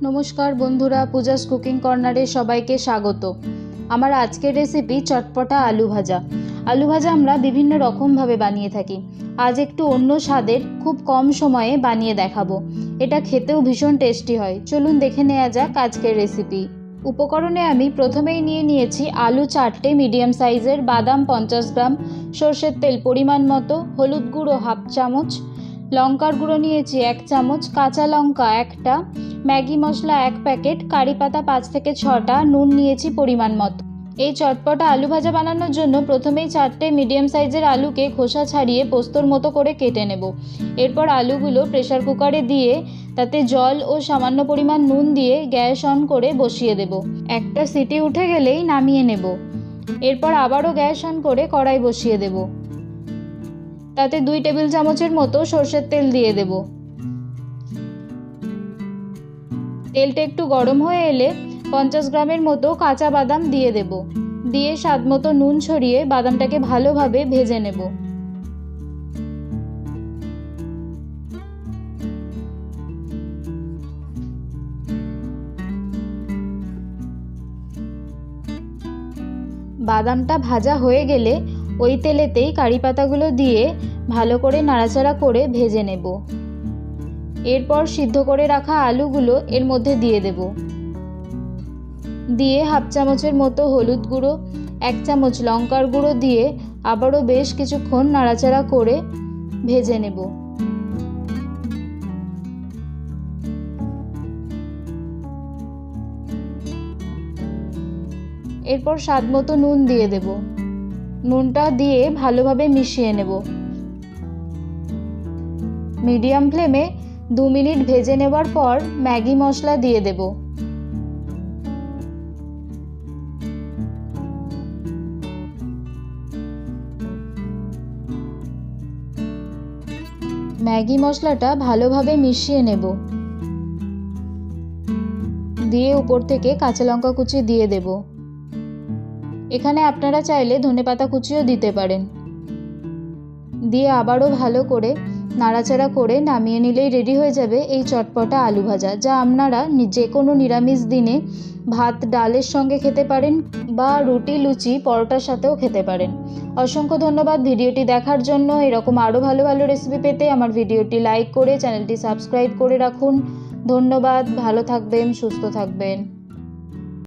नमस्कार बंधुरा पूजास कुकिंग कॉर्नारे सबाइके स्वागत। आमार आजकेर रेसिपि चटपटा आलू भाजा। आलू भाजा आमरा विभिन्न रकम भावे बानिये थाकी। आज एकटू अन्य स्वादेर खूब कम समये बानिये देखाबो। एटा खेतेও भीषण टेस्टी हय। चलुन देखे नेওয়া যাক आजकेर रेसिपि। उपकरणे आमी प्रथमेई निये निয়েছি आलू 4টে मिडियम साइजेर, बादाम 50 ग्राम, सर्षेर तेल परिमाण मतो, हलुद गुड़ो हाफ चामच, लंकार गुड़ो निয়েছি 1 चामच, काँचा लंका 1टा, मैगी मशला 1 पैकेट, कारी पाता 5 থেকে 6টা, নুন নিয়েছি পরিমাণ মতো। এই চটপটা আলু ভাজা বানানোর জন্য প্রথমেই 4টে মিডিয়াম সাইজের আলুকে খোসা ছাড়িয়ে পোস্তর মতো করে কেটে নেব। এরপর আলুগুলো প্রেসার কুকারে দিয়ে তাতে জল ও সামান্য পরিমাণ নুন দিয়ে গ্যাস অন করে বসিয়ে দেব। একটা সিটি উঠে গেলেই নামিয়ে নেব। এরপর আবারও গ্যাস অন করে কড়াই বসিয়ে দেব। তাতে 2 টেবিল চামচের মতো সরষের তেল দিয়ে দেব। তেলটা একটু গরম হয়ে এলে 50 গ্রামের মতো কাঁচা বাদাম দিয়ে দেব। দিয়ে স্বাদ মতো নুন ছড়িয়ে বাদামটাকে ভালোভাবে ভেজে নেব। বাদামটা ভাজা হয়ে গেলে ওই তেলেতেই কারি পাতাগুলো দিয়ে ভালো করে নাড়াচাড়া করে ভেজে নেব। এরপর সিদ্ধ করে রাখা আলুগুলো এর মধ্যে দিয়ে দেব। দিয়ে হাফ চামচের মতো হলুদ গুঁড়ো, 1 চামচ লঙ্কার গুঁড়ো দিয়ে আবারও বেশ কিছুক্ষণ নাড়াচাড়া করে ভেজে নেব। এরপর স্বাদ মতো নুন দিয়ে দেব। নুনটা দিয়ে ভালোভাবে মিশিয়ে নেব। মিডিয়াম ফ্লেমে 2 মিনিট ভেজে নেবার পর ম্যাগি মশলা দিয়ে দেব। ম্যাগি মশলাটা ভালোভাবে মিশিয়ে নেব। দিয়ে উপর থেকে কাঁচা লঙ্কা কুচি দিয়ে দেব। এখানে আপনারা চাইলে ধনেপাতা কুচিও দিতে পারেন। দিয়ে আবারও ভালো করে নাড়াচাড়া করে নামিয়ে নিলেই রেডি হয়ে যাবে এই চটপটা আলু ভাজা, যা আপনারা যে কোনো নিরামিষ দিনে ভাত ডালের সঙ্গে খেতে পারেন বা রুটি লুচি পরোটার সাথেও খেতে পারেন। অসংখ্য ধন্যবাদ ভিডিওটি দেখার জন্য। এরকম আরও ভালো ভালো রেসিপি পেতে আমার ভিডিওটি লাইক করে চ্যানেলটি সাবস্ক্রাইব করে রাখুন। ধন্যবাদ, ভালো থাকবেন, সুস্থ থাকবেন।